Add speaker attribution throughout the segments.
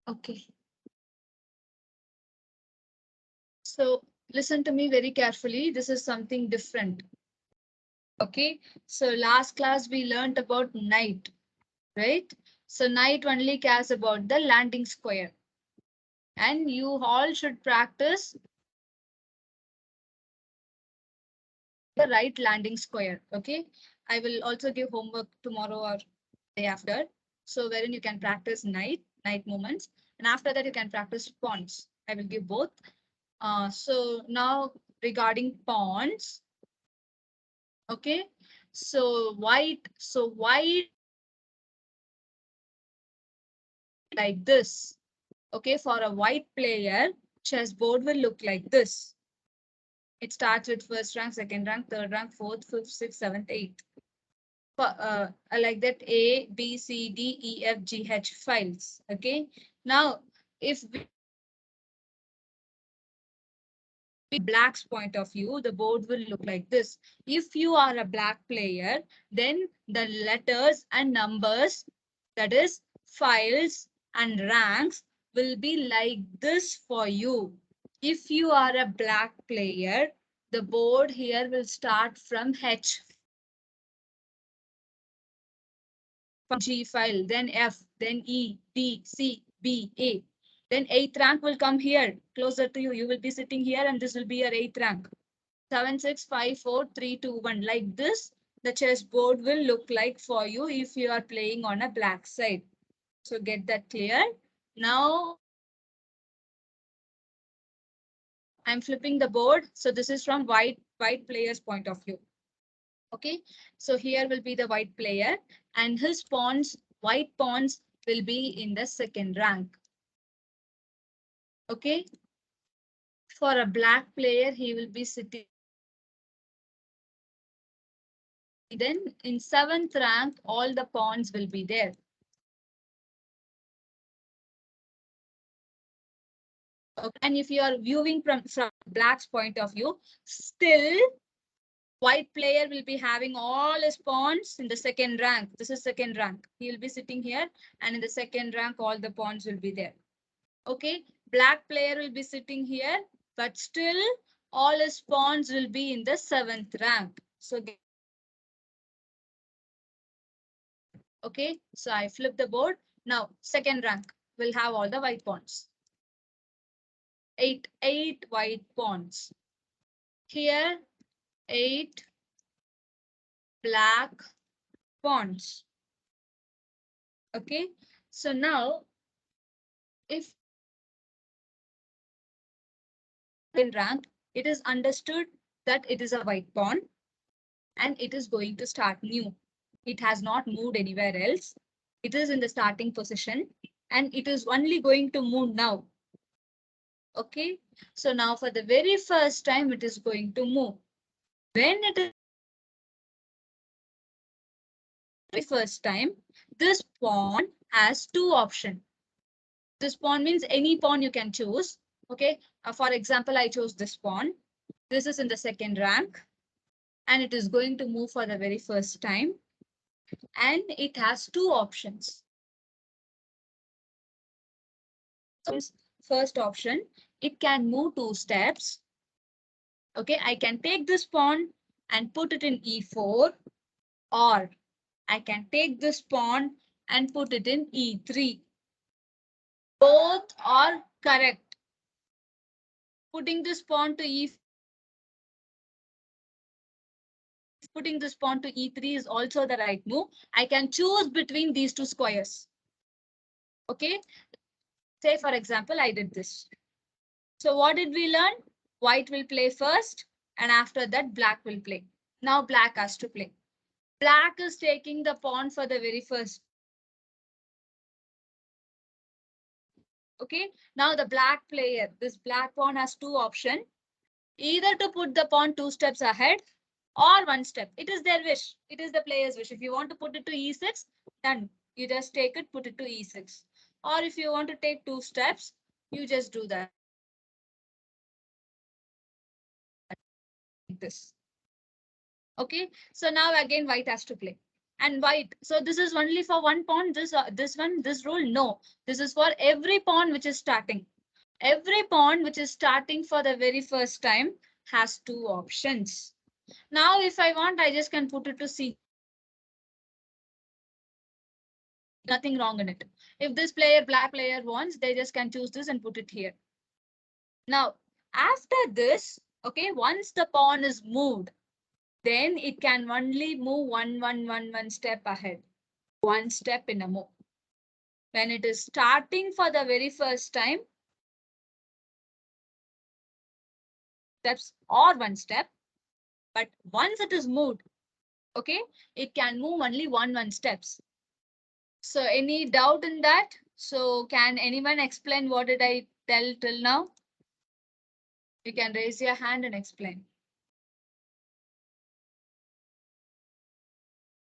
Speaker 1: Okay. So listen to me very carefully. This is something different. Okay. So last class we learned about knight, right? So knight only cares about the landing square. And you all should practice the right landing square. Okay. I will also give homework tomorrow or day after. So wherein you can practice knight movements. And after that you can practice pawns. I will give both. So now regarding pawns. Okay. So white like this. Okay. For a white player, chessboard will look like this. It starts with first rank, second rank, third rank, fourth, fifth, sixth, seventh, eighth. Like that, A, B, C, D, E, F, G, H files. Okay. Now, if we black's point of view, the board will look like this. If you are a black player, then the letters and numbers, that is files and ranks, will be like this for you. If you are a black player, the board here will start from H, from G file, then F, then E, D, C, B, A. Then 8th rank will come here, closer to you. You will be sitting here and this will be your 8th rank. 7, 6, 5, 4, 3, 2, 1. Like this, the chessboard will look like for you if you are playing on a black side. So get that clear. Now, I'm flipping the board. So this is from white player's point of view. Okay, so here will be the white player and his pawns, white pawns will be in the second rank. Okay, for a black player, he will be sitting. Then in 7th rank, all the pawns will be there. Okay. And if you are viewing from black's point of view, still white player will be having all his pawns in the second rank. This is second rank. He will be sitting here and in the second rank, all the pawns will be there. Okay. Black player will be sitting here, but still all his pawns will be in the 7th rank. So, okay. So I flip the board. Now, second rank will have all the white pawns. Eight white pawns. Here, 8 black pawns. Okay, so now if in rank, it is understood that it is a white pawn and it is going to start new. It has not moved anywhere else. It is in the starting position and it is only going to move now. Okay, so now for the very first time, it is going to move. When it is the first time, this pawn has two options. This pawn means any pawn you can choose. Okay, for example, I chose this pawn. This is in the second rank and it is going to move for the very first time. And it has two options. First option, it can move 2 steps. Okay, I can take this pawn and put it in E4, or I can take this pawn and put it in E3. Both are correct. Putting this pawn to E4, putting this pawn to E3 is also the right move. I can choose between these two squares. Okay, say for example, I did this. So what did we learn? White will play first and after that black will play. Now black has to play. Black is taking the pawn for the very first. Okay, now the black player, this black pawn has two options. Either to put the pawn 2 steps ahead or 1 step. It is their wish. It is the player's wish. If you want to put it to E6, done. You just take it, put it to E6. Or if you want to take 2 steps, you just do that. Like this. Okay, so now again white has to play. and white. So this is only for one pawn. This rule, no. This is for every pawn which is starting. Every pawn which is starting for the very first time has two options. Now, if I want, I just can put it to C. Nothing wrong in it. If this black player wants, they just can choose this and put it here. Now, after this, okay, once the pawn is moved, then it can only move one step ahead. One step in a move. When it is starting for the very first time, steps or one step, but once it is moved, okay, it can move only one steps. So any doubt in that? So can anyone explain what did I tell till now? You can raise your hand and explain.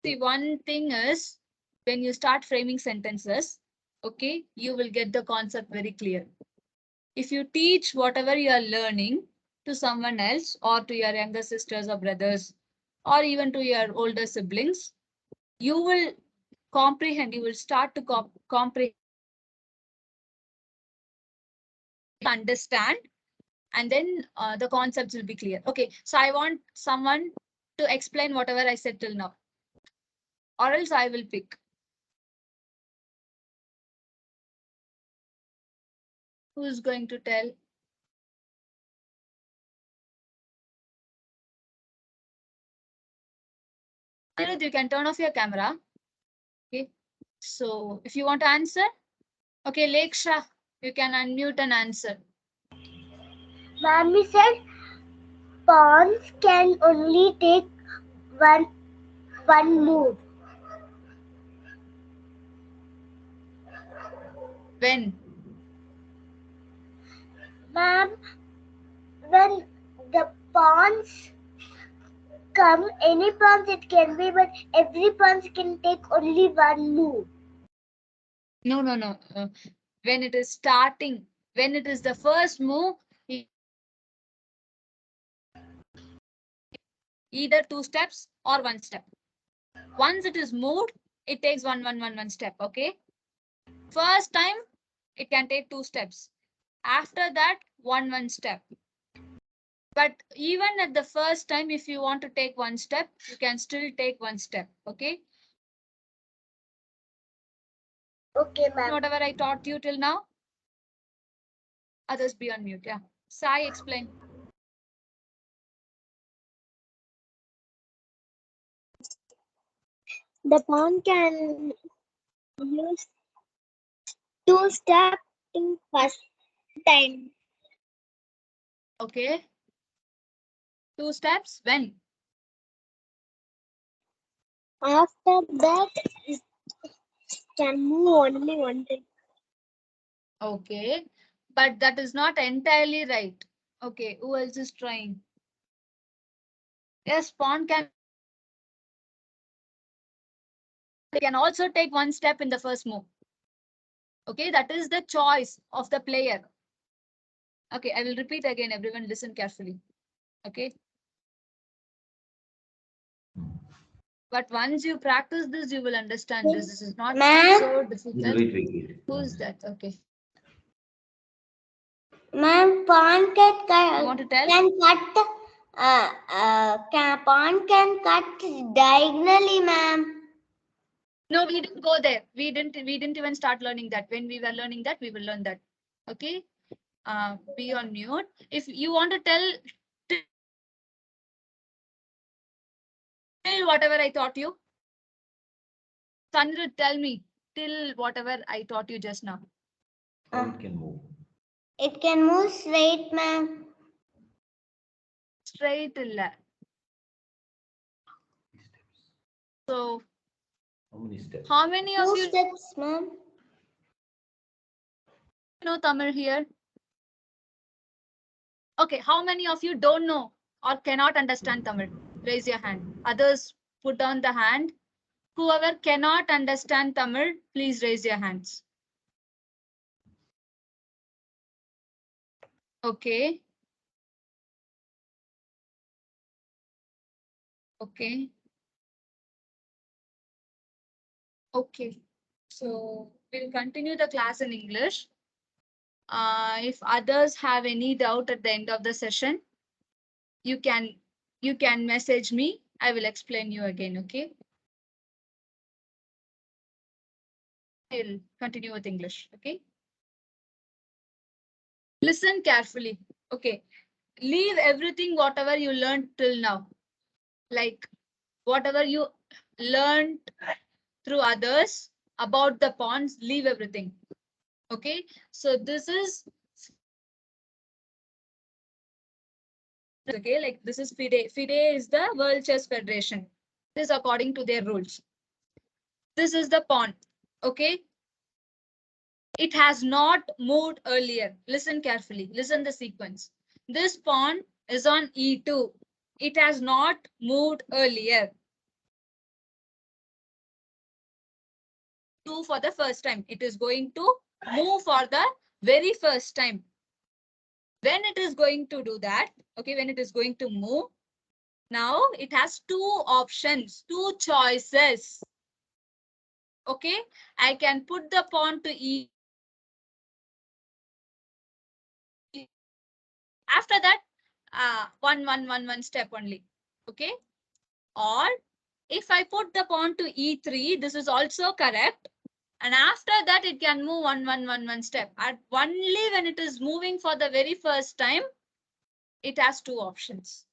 Speaker 1: See, one thing is when you start framing sentences, okay, you will get the concept very clear. If you teach whatever you are learning to someone else or to your younger sisters or brothers or even to your older siblings, you will comprehend, you will start to comprehend, understand, and then the concepts will be clear. Okay, so I want someone to explain whatever I said till now, or else I will pick. Who's going to tell? Anirudh, you can turn off your camera. Okay, so if you want to answer, okay, Leksha, you can unmute and answer.
Speaker 2: Mommy said pawns can only take one move.
Speaker 1: When?
Speaker 2: Ma'am, when the pawns come, any pawns it can be, but every pawns can take only one move.
Speaker 1: No. When it is starting, when it is the first move, either two steps or one step. Once it is moved, it takes one step. Okay. First time, it can take two steps. After that, one step. But even at the first time, if you want to take one step, you can still take one step. Okay.
Speaker 2: Okay, ma'am.
Speaker 1: Whatever I taught you till now, others be on mute. Yeah. Sai, explain.
Speaker 2: The pawn can use two steps in first time.
Speaker 1: Okay. Two steps. When?
Speaker 2: After that, it can move only one time.
Speaker 1: Okay. But that is not entirely right. Okay. Who else is trying? Yes, pawn can also take one step in the first move. Okay. That is the choice of the player. Okay. I will repeat again. Everyone listen carefully. Okay. But once you practice this, you will understand this. This is not so difficult.
Speaker 3: Wait.
Speaker 1: Who's that? Okay.
Speaker 2: Ma'am, pawn
Speaker 1: You want to tell?
Speaker 2: can pawn can cut diagonally, ma'am.
Speaker 1: No, we didn't go there. We didn't even start learning that. When we were learning that, we will learn that. Okay. Be on mute. If you want to tell till whatever I taught you, Sandra, tell me till whatever I taught you just now.
Speaker 3: It can move.
Speaker 2: It can move straight, ma'am.
Speaker 1: Straight till. So
Speaker 3: How many steps?
Speaker 1: how many of
Speaker 2: Two
Speaker 1: you
Speaker 2: steps, ma'am.
Speaker 1: know Tamil here? Okay, how many of you don't know or cannot understand Tamil? Raise your hand. Others, put down the hand. Whoever cannot understand Tamil, please raise your hands. Okay. Okay. Okay. So we'll continue the class in English. If others have any doubt at the end of the session, you can message me. I will explain you again. Okay. I'll continue with English. Okay. Listen carefully. Okay. Leave everything, whatever you learned till now. Like whatever you learned through others about the pawns, leave everything. Okay. So this is okay. Like this is FIDE. FIDE is the World Chess Federation. This is according to their rules. This is the pawn. Okay. It has not moved earlier. Listen carefully. Listen the sequence. This pawn is on E2. It has not moved earlier. For the first time. It is going to move for the very first time. When it is going to do that, okay, when it is going to move, now it has two options, two choices. Okay, I can put the pawn to E. After that, one step only. Okay, or if I put the pawn to E3, this is also correct. And after that, it can move one step. And only when it is moving for the very first time, it has two options.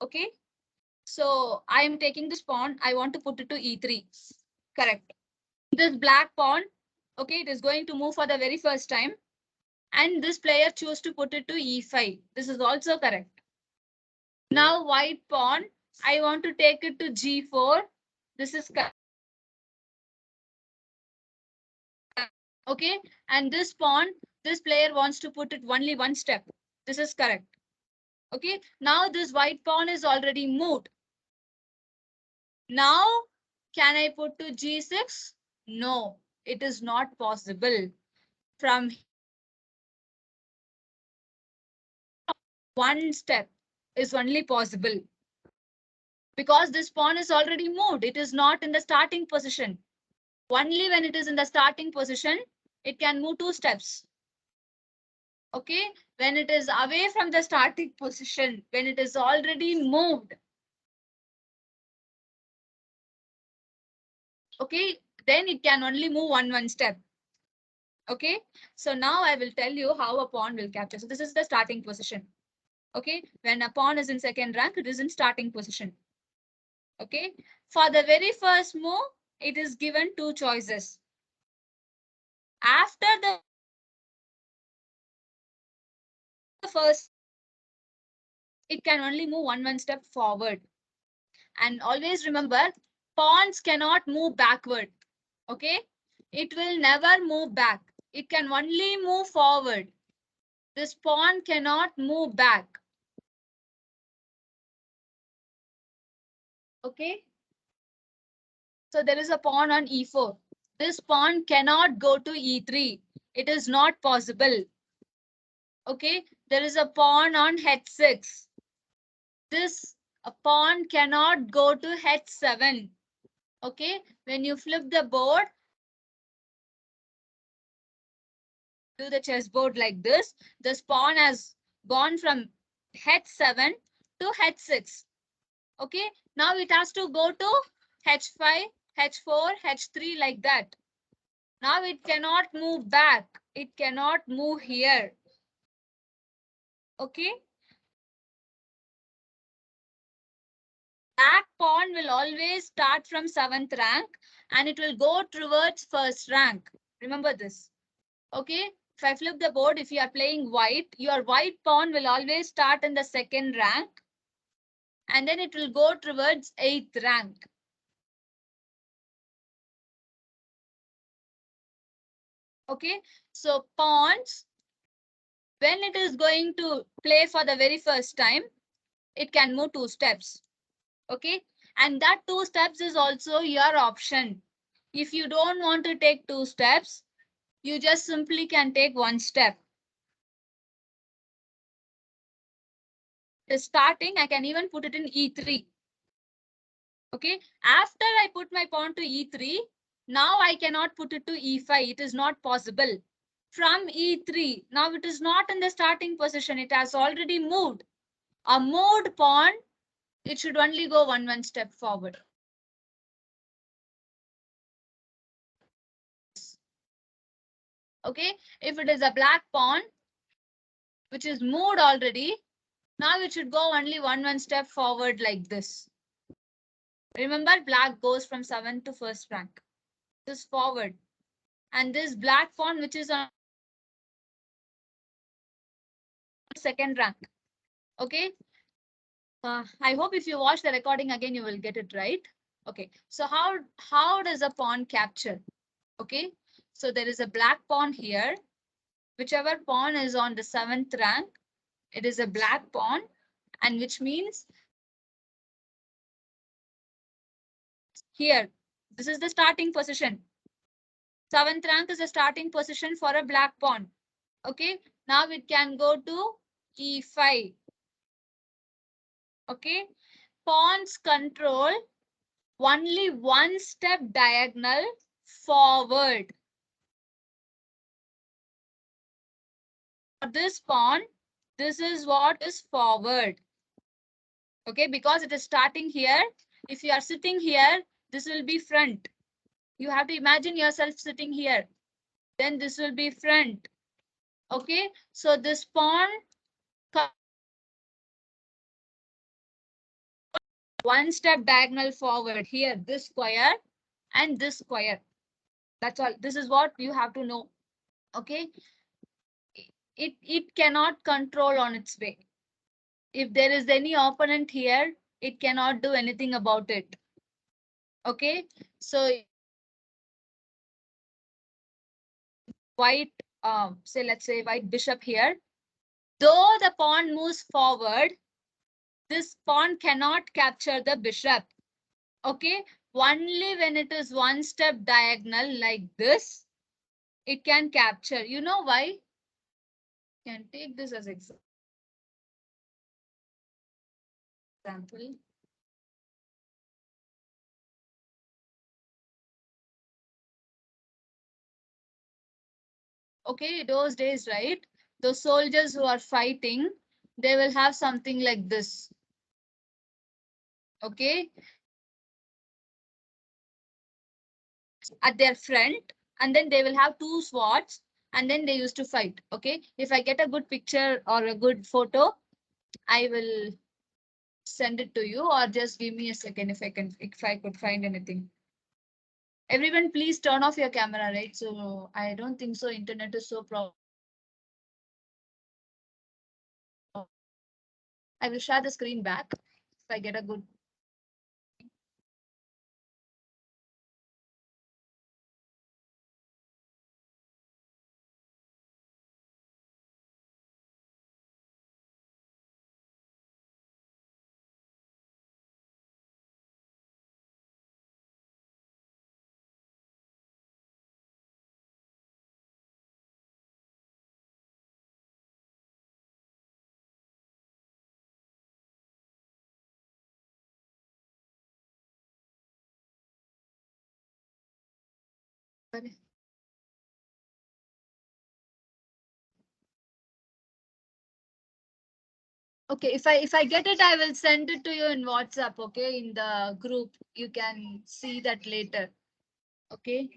Speaker 1: Okay. So I am taking this pawn. I want to put it to E3. Correct. This black pawn, okay, it is going to move for the very first time. And this player choose to put it to E5. This is also correct. Now white pawn, I want to take it to G4. This is correct. Okay. And this pawn, this player wants to put it only one step. This is correct. Okay. Now this white pawn is already moved. Now, can I put to G6? No, it is not possible. From one step is only possible because this pawn is already moved. It is not in the starting position. Only when it is in the starting position, it can move two steps. Okay, when it is away from the starting position, when it is already moved. Okay, then it can only move one step. Okay, so now I will tell you how a pawn will capture. So this is the starting position. Okay, when a pawn is in second rank, it is in starting position. Okay, for the very first move, it is given two choices. After the first, it can only move one step forward. And always remember, pawns cannot move backward. Okay, it will never move back. It can only move forward. This pawn cannot move back. Okay, so there is a pawn on E4. This pawn cannot go to E3. It is not possible. Okay, there is a pawn on H6. This a pawn cannot go to H7. Okay, when you flip the board, do the chessboard like this. This pawn has gone from H7 to H6. Okay, now it has to go to H5, H4, H3 like that. Now it cannot move back. It cannot move here. Okay. Black pawn will always start from 7th rank and it will go towards first rank. Remember this. Okay. If I flip the board, if you are playing white, your white pawn will always start in the second rank and then it will go towards 8th rank. Okay. So pawns, when it is going to play for the very first time, it can move two steps. Okay. And that two steps is also your option. If you don't want to take two steps, you just simply can take one step. The starting, I can even put it in E3. Okay. After I put my pawn to E3, now I cannot put it to E5. It is not possible. From E3, now it is not in the starting position. It has already moved. A moved pawn, it should only go one step forward. Okay. If it is a black pawn, which is moved already, now it should go only one step forward like this. Remember, black goes from 7th to 1st rank. This forward. And this black pawn, which is on 2nd rank. Okay. I hope if you watch the recording again, you will get it right. Okay. So how does a pawn capture? Okay. So there is a black pawn here. Whichever pawn is on the 7th rank, it is a black pawn, and which means here, this is the starting position. 7th rank is the starting position for a black pawn. Okay. Now it can go to E5. Okay. Pawns control only one step diagonal forward. For this pawn, this is what is forward. Okay, because it is starting here. If you are sitting here, this will be front. You have to imagine yourself sitting here. Then this will be front. Okay, so this pawn one step diagonal forward here, this square and this square. That's all. This is what you have to know. Okay, it cannot control on its way. If there is any opponent here, it cannot do anything about it. Okay, so white, say let's say white bishop here. Though the pawn moves forward, this pawn cannot capture the bishop. Okay, only when it is one step diagonal like this, it can capture. You know why? You can take this as example. Okay, those days, right? Those soldiers who are fighting, they will have something like this. Okay, at their front, and then they will have two swords, and then they used to fight. Okay, if I get a good picture or a good photo, I will send it to you, or just give me a second if I could find anything. Everyone, please turn off your camera, right? So I don't think so. Internet is so problem. I will share the screen back if I get a good. Okay, if I get it, I will send it to you in WhatsApp. Okay, in the group, you can see that later. Okay.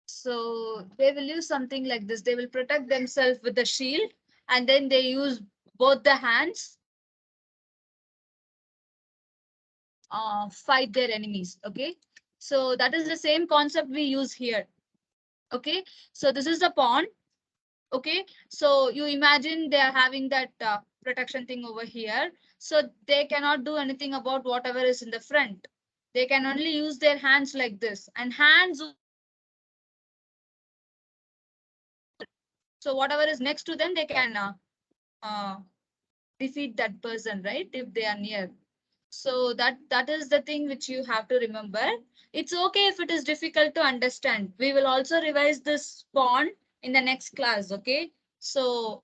Speaker 1: So they will use something like this. They will protect themselves with the shield, and then they use both the hands, fight their enemies. Okay. So that is the same concept we use here. Okay. So this is the pawn. Okay. So you imagine they are having that protection thing over here. So they cannot do anything about whatever is in the front. They can only use their hands like this, and hands. So whatever is next to them, they can uh, defeat that person, right? If they are near. So that is the thing which you have to remember. It's okay if it is difficult to understand. We will also revise this pawn in the next class. Okay. So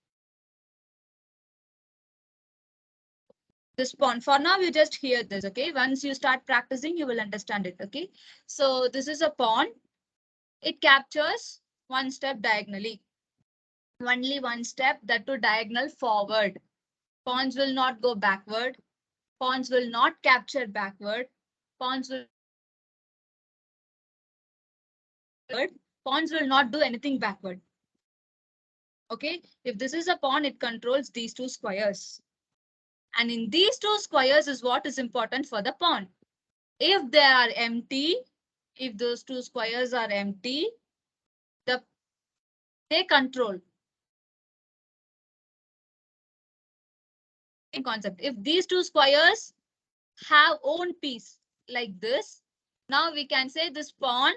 Speaker 1: This pawn. For now, you just hear this, okay? Once you start practicing, you will understand it, okay? So this is a pawn. It captures one step diagonally. Only one step, that to diagonal forward. Pawns will not go backward. Pawns will not capture backward. Pawns will not do anything backward. Okay, if this is a pawn, it controls these two squares. And in these two squares is what is important for the pawn. If they are empty, if those two squares are empty, they control. Concept. If these two squares have own piece like this, now we can say this pawn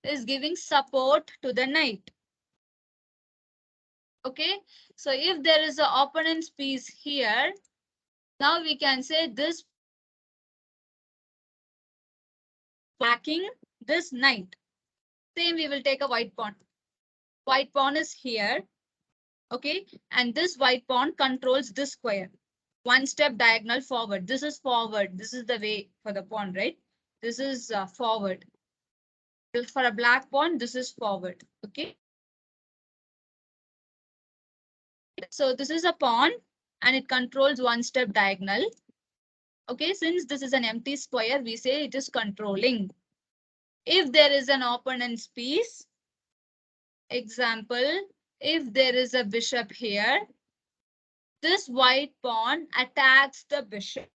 Speaker 1: is giving support to the knight. Okay, so if there is an opponent's piece here, now we can say this backing this knight. Same, we will take a white pawn. White pawn is here. Okay, and this white pawn controls this square. One step diagonal forward. This is forward. This is the way for the pawn, right? This is forward. For a black pawn, this is forward. Okay. So this is a pawn and it controls one step diagonal. Okay, since this is an empty square, we say it is controlling. If there is an opponent's piece, example, if there is a bishop here, this white pawn attacks the bishop.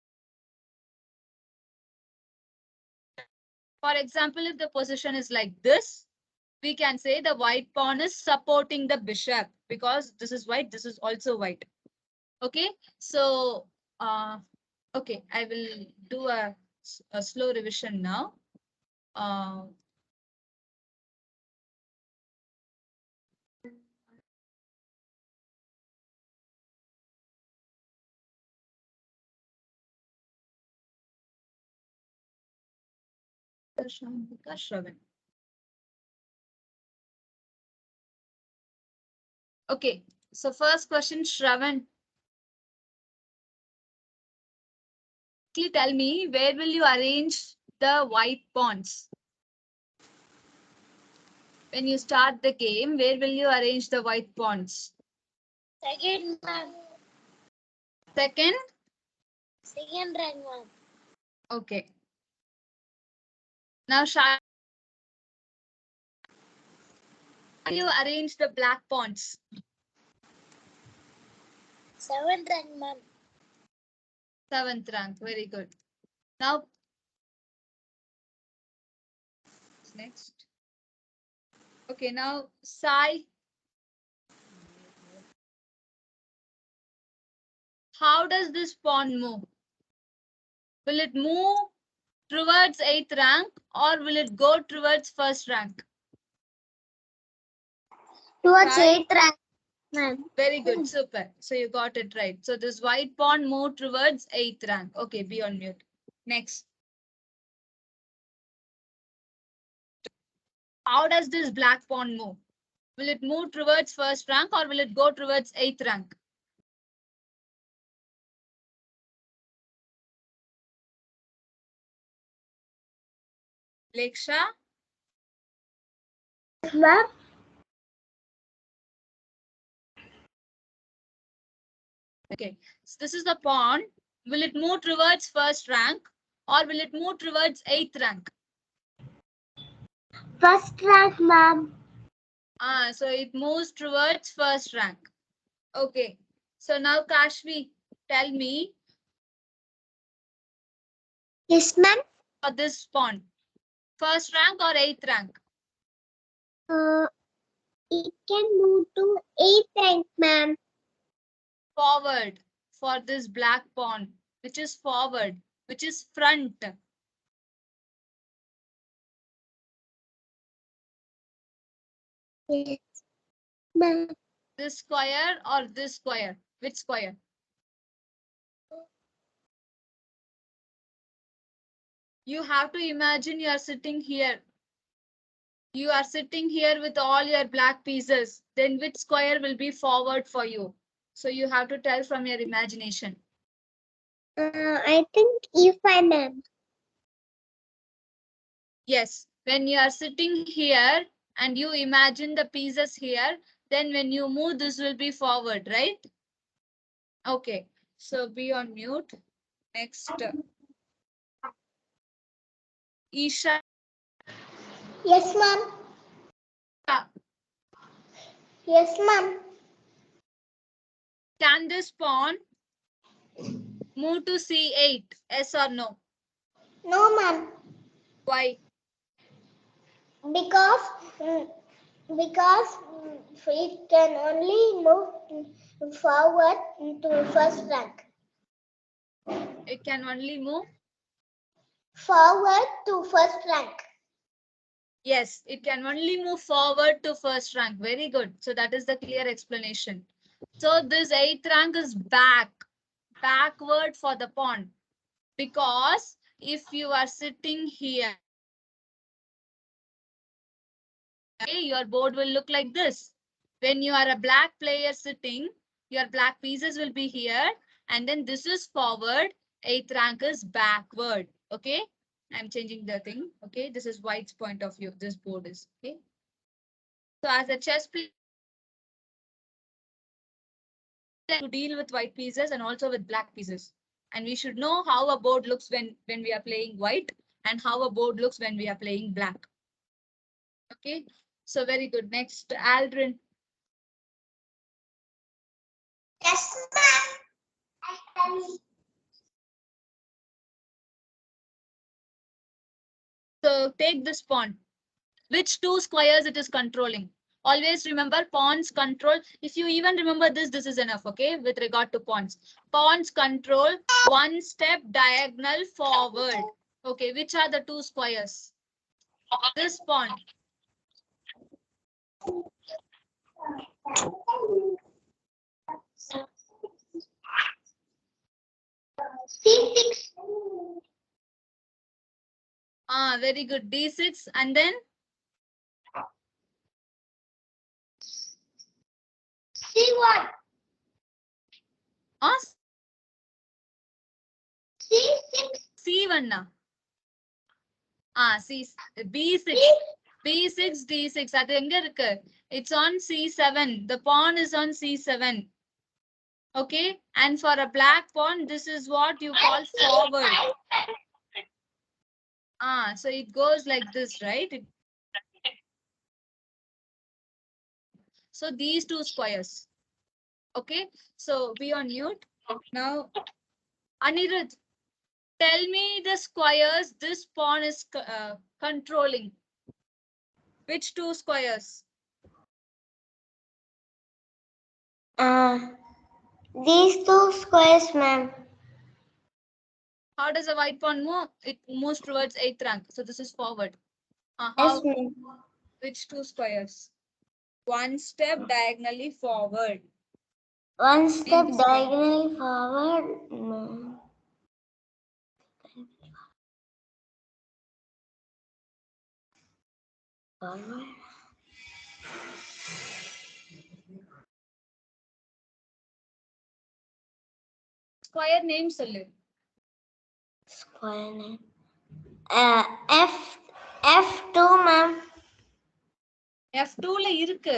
Speaker 1: For example, if the position is like this, we can say the white pawn is supporting the bishop because this is white, this is also white. Okay, so okay, I will do a slow revision now. Okay, so first question, Shravan. Please tell me, where will you arrange the white pawns? When you start the game, where will you arrange the white pawns?
Speaker 2: Second, ma'am.
Speaker 1: Second?
Speaker 2: Second rank, ma'am.
Speaker 1: Okay. Now, shall you arrange the black pawns?
Speaker 2: Seventh rank, ma'am.
Speaker 1: 7th rank, very good. Now, next. Okay, now, Sai. How does this pawn move? Will it move towards 8th rank or will it go towards 1st rank?
Speaker 2: Towards
Speaker 1: Sai?
Speaker 2: 8th rank, ma'am.
Speaker 1: Very good, super. So you got it right. So this white pawn moved towards 8th rank. Okay, be on mute. Next. How does this black pawn move? Will it move towards 1st rank or will it go towards 8th rank? Leksha?
Speaker 2: Ma'am.
Speaker 1: Okay, so this is the pawn. Will it move towards 1st rank or will it move towards 8th rank?
Speaker 2: First rank, ma'am.
Speaker 1: So it moves towards 1st rank. Okay, so now Kashvi, tell me.
Speaker 2: Yes, ma'am.
Speaker 1: For this pawn, 1st rank or 8th rank?
Speaker 2: It can move to 8th rank, ma'am.
Speaker 1: Forward for this black pawn, which is forward, which is front.
Speaker 2: Yes, ma'am.
Speaker 1: This square or this square? Which square? You have to imagine you are sitting here. You are sitting here with all your black pieces. Then which square will be forward for you? So you have to tell from your imagination.
Speaker 2: I think E5, ma'am.
Speaker 1: Yes, when you are sitting here and you imagine the pieces here, then when you move, this will be forward, right? Okay, so be on mute. Next, Isha.
Speaker 2: Yes, ma'am. Yes, ma'am.
Speaker 1: Can this pawn move to C8? Yes or no?
Speaker 2: No, ma'am.
Speaker 1: Why?
Speaker 2: Because it can only move forward to first rank.
Speaker 1: It can only move.
Speaker 2: Forward to first rank.
Speaker 1: Yes, it can only move forward to first rank. Very good. So that is the clear explanation. So this 8th rank is backward for the pawn. Because if you are sitting here, okay, your board will look like this. When you are a black player sitting, your black pieces will be here. And then this is forward. 8th rank is backward. Okay. I'm changing the thing. Okay. This is white's point of view. This board is. Okay. So as a chess player, to deal with white pieces and also with black pieces. And we should know how a board looks when we are playing white and how a board looks when we are playing black. Okay. So very good. Next, Aldrin.
Speaker 2: Yes, ma'am.
Speaker 1: So take this pawn. Which two squares it is controlling? Always remember pawns control. If you even remember this, this is enough, okay? With regard to pawns. Pawns control one step diagonal forward. Okay, which are the two squares? This pawn.
Speaker 2: C6.
Speaker 1: Very good. D6 and then
Speaker 2: C1. C6.
Speaker 1: C1 na. B6. B6, D6. அது எங்க இருக்கு? It's on C7. The pawn is on C7. Okay. And for a black pawn, this is what you call forward. So it goes like this, right? So these two squares. Okay. So be on mute. Now, Anirudh, tell me the squares this pawn is controlling. Which two squares?
Speaker 2: These two squares, ma'am.
Speaker 1: How does a white pawn move? It moves towards 8th rank. So this is forward.
Speaker 2: Yes,
Speaker 1: How?
Speaker 2: ma'am.
Speaker 1: Which two squares? One step diagonally forward.
Speaker 2: One step
Speaker 1: Name the square.
Speaker 2: diagonally forward. Forward.
Speaker 1: Square name சொல்லு.
Speaker 2: Square name. F2, ma'am.
Speaker 1: F2 ல இருக்கு.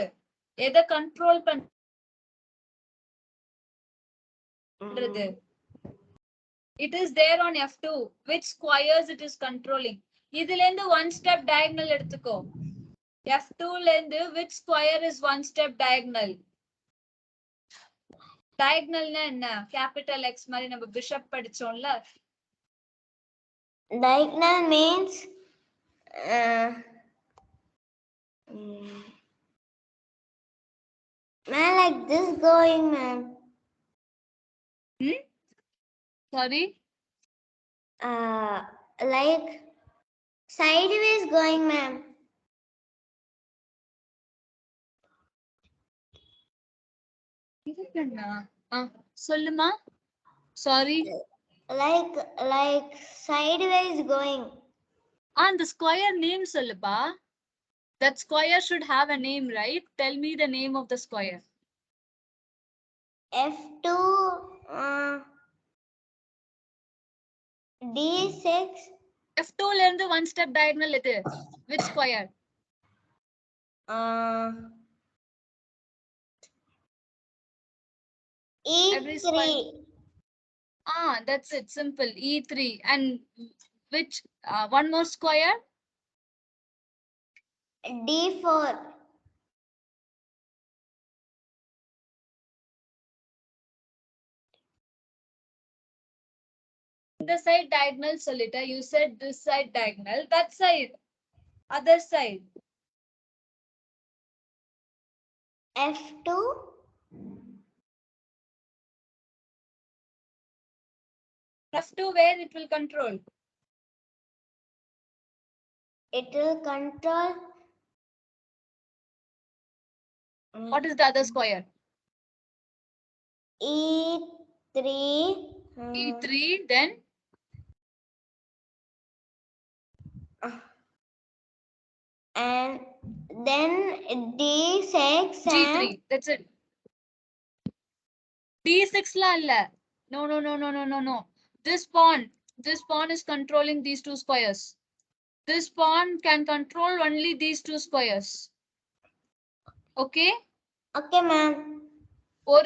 Speaker 1: எதை control பண்றது? It is there on F2. Which squares it is controlling? இதுல இருந்து one step diagonal எடுத்துக்கோ. F2 ல இருந்து which square is one step diagonal? Diagonalனா என்ன? Capital X மாதிரி நம்ம bishop படிச்சோம்ல.
Speaker 2: Diagonal means man, like this going, ma'am.
Speaker 1: Sorry?
Speaker 2: Like sideways going, ma'am.
Speaker 1: சொல்லுமா. Sorry.
Speaker 2: Like sideways going.
Speaker 1: The square name சொல்லுப்பா. That square should have a name, right? Tell me the name of the square.
Speaker 2: F2. D6.
Speaker 1: F2 ல இருந்து one step diagonal எது? Which square? Every square.
Speaker 2: E3.
Speaker 1: That's it. Simple. E3. And which one more square?
Speaker 2: D4.
Speaker 1: The side diagonal solita. You said this side diagonal. That side. Other side.
Speaker 2: F2.
Speaker 1: F2 where it will control?
Speaker 2: It will control.
Speaker 1: What is the other square?
Speaker 2: E3.
Speaker 1: E3. Then
Speaker 2: And then D6
Speaker 1: G3.
Speaker 2: and
Speaker 1: That's it. D6 la illa. No. This pawn is controlling these two squares. This pawn can control only these two squares. Okay?
Speaker 2: okay, ma'am.
Speaker 1: Or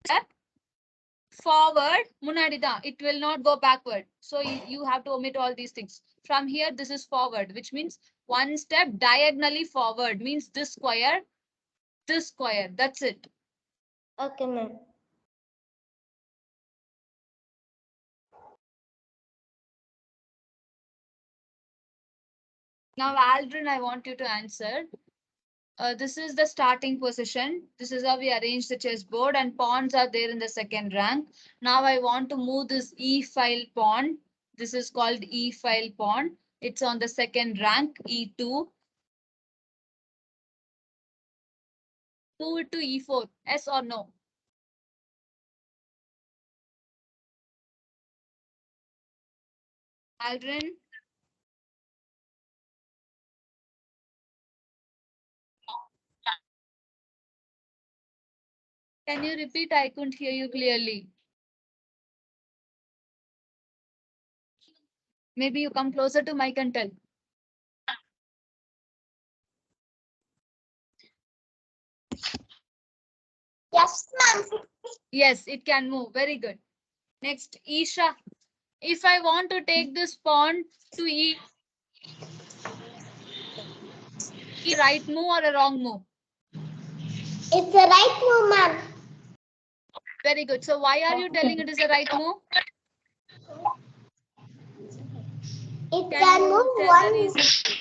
Speaker 1: step forward, munadida. It will not go backward. So you have to omit all these things. From here, this is forward, which means one step diagonally forward means this square. That's it.
Speaker 2: Okay, ma'am.
Speaker 1: Now, Aldrin, I want you to answer. This is the starting position. This is how we arrange the chessboard, and pawns are there in the second rank. Now I want to move this E-file pawn. This is called E-file pawn. It's on the second rank, E2. Move it to E4. Yes or no? Aldrin? Can you repeat? I couldn't hear you clearly. Maybe you come closer to mic and tell.
Speaker 2: Yes, ma'am.
Speaker 1: Yes, it can move. Very good. Next, Isha. If I want to take this pawn to E, right move or a wrong move?
Speaker 2: It's the right move, ma'am.
Speaker 1: Very good. So why are you telling it is a right move?
Speaker 2: It
Speaker 1: Can
Speaker 2: can
Speaker 1: you
Speaker 2: move
Speaker 1: tell the
Speaker 2: one.
Speaker 1: reason?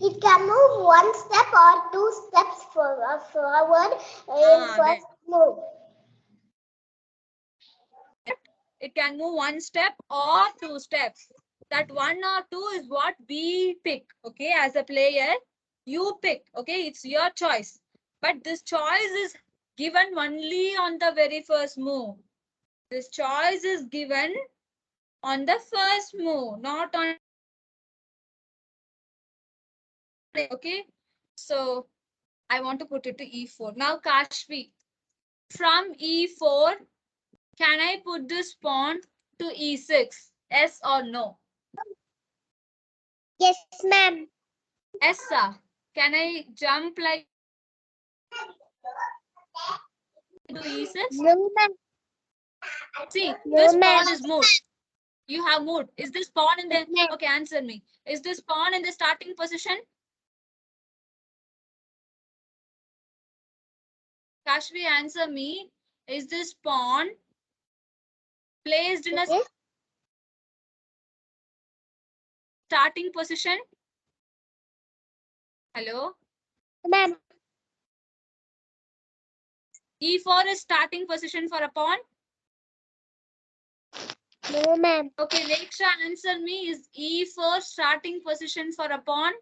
Speaker 2: It can move one step or two steps forward in first move.
Speaker 1: It can move one step or two steps. That one or two is what we pick. Okay, as a player, you pick. Okay, it's your choice. But this choice is given only on the very first move. This choice is given on the first move, not on. Okay, so I want to put it to E4. Now, Kashvi, from E4, can I put this pawn to E6? Yes or no?
Speaker 2: Yes, ma'am.
Speaker 1: Yes, sir. Can I jump like to E6?
Speaker 2: No, ma'am.
Speaker 1: See,
Speaker 2: No,
Speaker 1: this
Speaker 2: ma'am.
Speaker 1: pawn is moved. You have moved. Is this pawn in the...
Speaker 2: Ma'am.
Speaker 1: Okay, answer me. Is this pawn in the starting position? Kashvi, answer me. Is this pawn placed in a
Speaker 2: Yes.
Speaker 1: starting position? Hello?
Speaker 2: Ma'am.
Speaker 1: E4 is starting position for a pawn?
Speaker 2: No, ma'am.
Speaker 1: Okay, Leksha, answer me. Is E4 starting position for a pawn?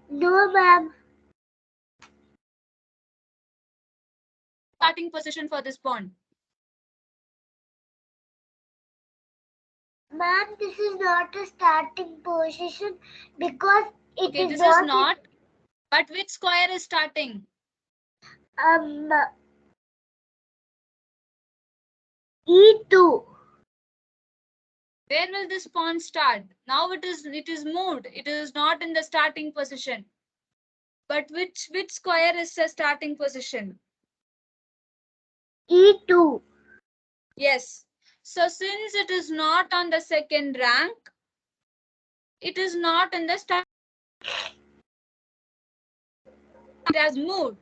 Speaker 2: No, ma'am.
Speaker 1: Starting position for this pawn?
Speaker 2: Ma'am, this is not a starting position because it
Speaker 1: Okay,
Speaker 2: is
Speaker 1: this
Speaker 2: not.
Speaker 1: is not. But which square is starting?
Speaker 2: E2.
Speaker 1: Where will this pawn start? Now it is moved. It is not in the starting position. But which square is the starting position?
Speaker 2: E2.
Speaker 1: Yes. So since it is not on the second rank, it is not in the start. It has moved.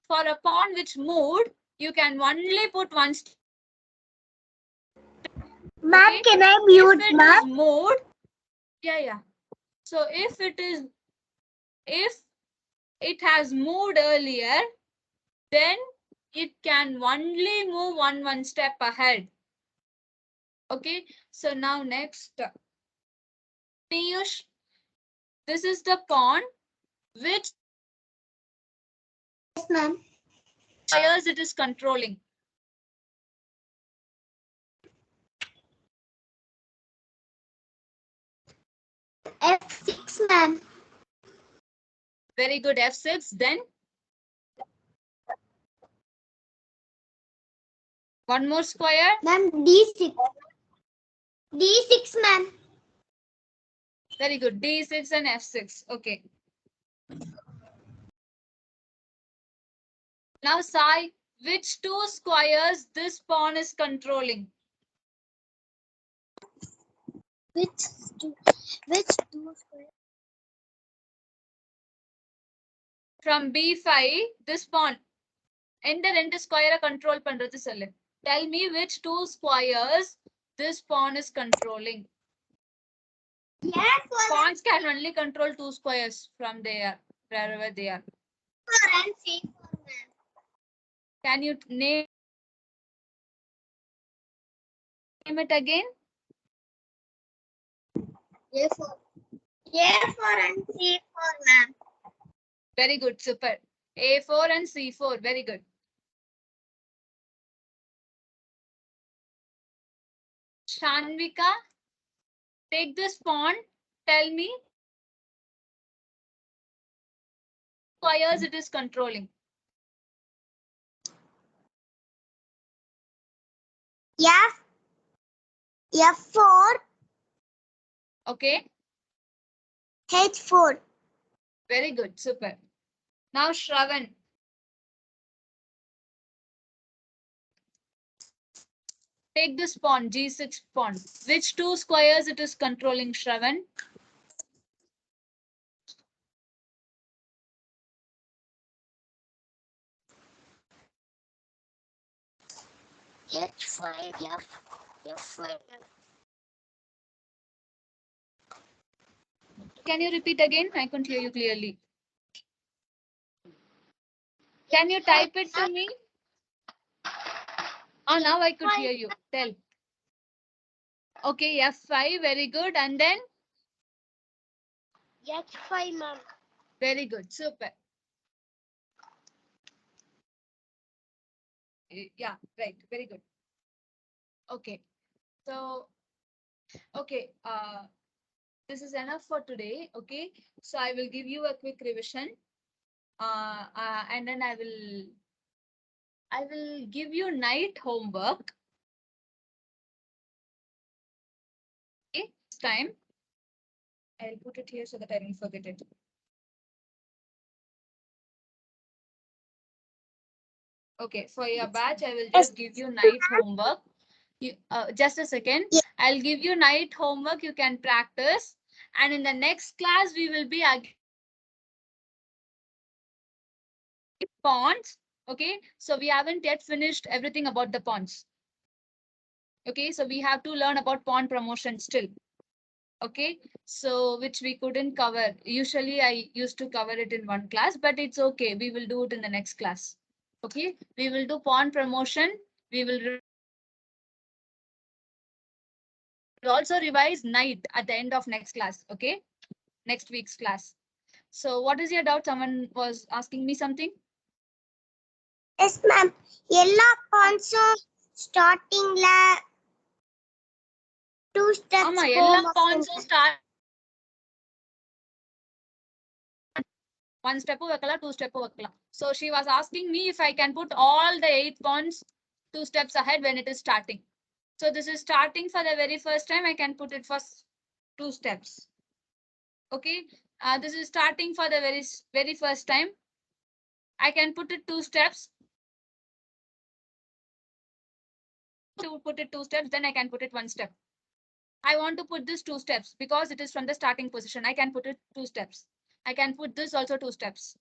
Speaker 1: For a pawn which moved, you can only put one.
Speaker 2: Ma'am,
Speaker 1: Okay?
Speaker 2: can I
Speaker 1: If
Speaker 2: mute,
Speaker 1: it
Speaker 2: ma'am?
Speaker 1: is moved, yeah. So if it has moved earlier, then it can only move one step ahead. Okay, so now next, Piyush, this is the pawn which
Speaker 2: Yes, ma'am.
Speaker 1: squares it is controlling.
Speaker 2: F6, ma'am.
Speaker 1: Very good, F6. Then one more square.
Speaker 2: Ma'am, D6. D6, ma'am.
Speaker 1: Very good, D6 and F6. Okay. Now, Sai, which two squares this pawn is controlling?
Speaker 2: Which two squares?
Speaker 1: From B5, this pawn. End square control பண்றது சொல்லு. Tell me which two squares this pawn is controlling.
Speaker 2: Yes,
Speaker 1: Pawns can only control two squares from there, wherever they are.
Speaker 2: and C4, ma'am.
Speaker 1: Can you name it again?
Speaker 2: A4. A4 and C4, ma'am.
Speaker 1: Very good, super. A4 and C4, very good. Shanvika, take this pawn. Tell me squares it is controlling.
Speaker 2: F4,
Speaker 1: Okay,
Speaker 2: H4.
Speaker 1: very good, super. Now Shravan, take this pawn, G6 pawn. Which two squares it is controlling, Shravan?
Speaker 2: H5, F5.
Speaker 1: Can you repeat again? I couldn't hear you clearly. Can you type it to me? Oh, now I could hear you. Tell. Okay, F5, very good. And then?
Speaker 2: H5, ma'am.
Speaker 1: Very good, super. Yeah, right, very good. Okay, so, okay, this is enough for today. Okay, so I will give you a quick revision. And then I will give you night homework. Okay, this time I'll put it here so that I don't forget it. Okay, for your batch, I will just give you night homework. Just a second. I'll give you night homework. You can practice. And in the next class, we will be again pawns. Okay, so we haven't yet finished everything about the pawns. Okay, so we have to learn about pawn promotion still. Okay, so which we couldn't cover. Usually I used to cover it in one class, but it's okay. We will do it in the next class. Okay, we will do pawn promotion. We will also revise night at the end of next class. Okay, next week's class. So what is your doubt? Someone was asking me something.
Speaker 2: Yes, ma'am. எல்லா பான்ஸும் ஸ்டார்டிங்ல 2 steps
Speaker 1: ஆமா, எல்லா pawns-உம் start one step வைக்கலாம், 2 step வைக்கலாம். So she was asking me if I can put all the 8 pawns 2 steps ahead when it is starting. So this is starting for the very first time. I can put it for 2 steps. Okay. This is starting for the very first time. I can put it 2 steps. To put it 2 steps, then I can put it 1 step. I want to put this 2 steps because it is from the starting position. I can put it 2 steps. I can put this also 2 steps.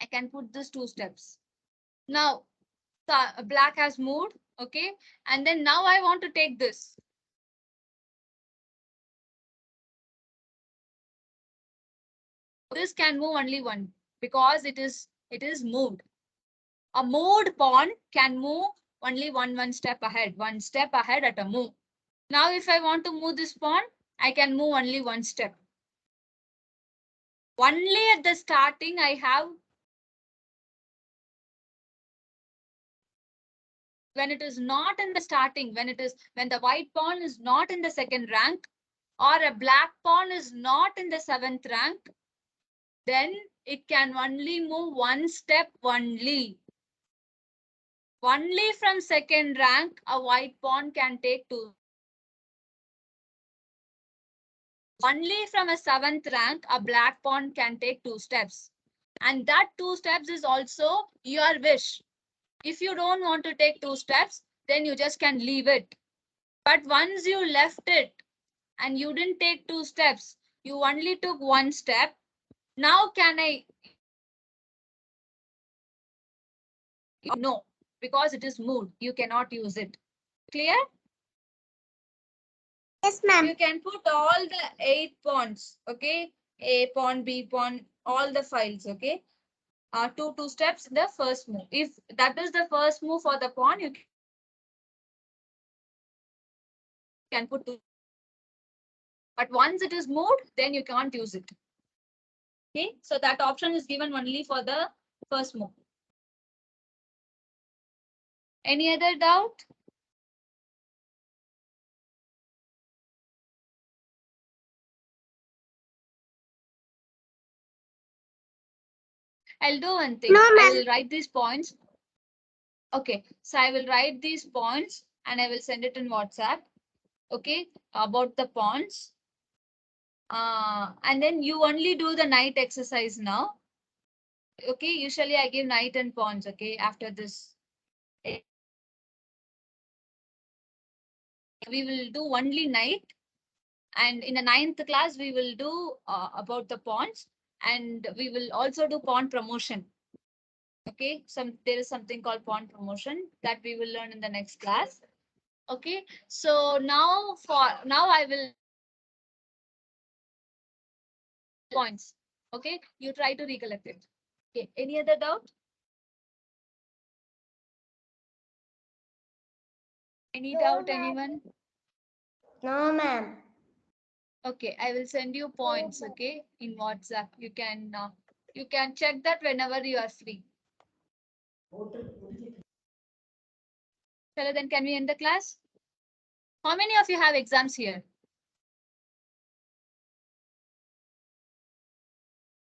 Speaker 1: I can put this 2 steps. Now, the black has moved. Okay. And then now I want to take this. This can move only one because it is moved. A moved pawn can move only one step ahead, 1 step ahead at a move. Now, if I want to move this pawn, I can move only 1 step. Only at the starting, I have, when it is not in the starting, when the white pawn is not in the 2nd rank, or a black pawn is not in the 7th rank, then it can only move 1 step only. Only from 2nd rank, a white pawn can take 2. Only from a 7th rank, a black pawn can take 2 steps. And that 2 steps is also your wish. If you don't want to take 2 steps, then you just can leave it. But once you left it and you didn't take 2 steps, you only took 1 step. Now can I? No, because it is moved. You cannot use it. Clear?
Speaker 2: Yes, ma'am.
Speaker 1: You can put all the 8 pawns. Okay. A pawn, B pawn, all the files. Okay. 2 steps in the first move. If that is the first move for the pawn, you can put 2. But once it is moved, then you can't use it. Okay, so that option is given only for the first move. Any other doubt? I'll do one thing.
Speaker 2: No,
Speaker 1: I
Speaker 2: ma'am.
Speaker 1: will write these points. Okay, so I will write these points and I will send it in WhatsApp. Okay, about the pawns. And then you only do the knight exercise now. Okay, usually I give knight and pawns. Okay, after this. We will do only knight. And in the 9th class, we will do about the pawns. And we will also do pawn promotion. Okay, there is something called pawn promotion that we will learn in the next class. Okay, so now I will points. Okay, you try to recollect it. Okay, any other doubt? Any
Speaker 2: No,
Speaker 1: doubt,
Speaker 2: ma'am.
Speaker 1: anyone?
Speaker 2: No, ma'am.
Speaker 1: Okay, I will send you points. Okay, in WhatsApp. You can check that whenever you are free. So then, can we end the class? How many of you have exams here?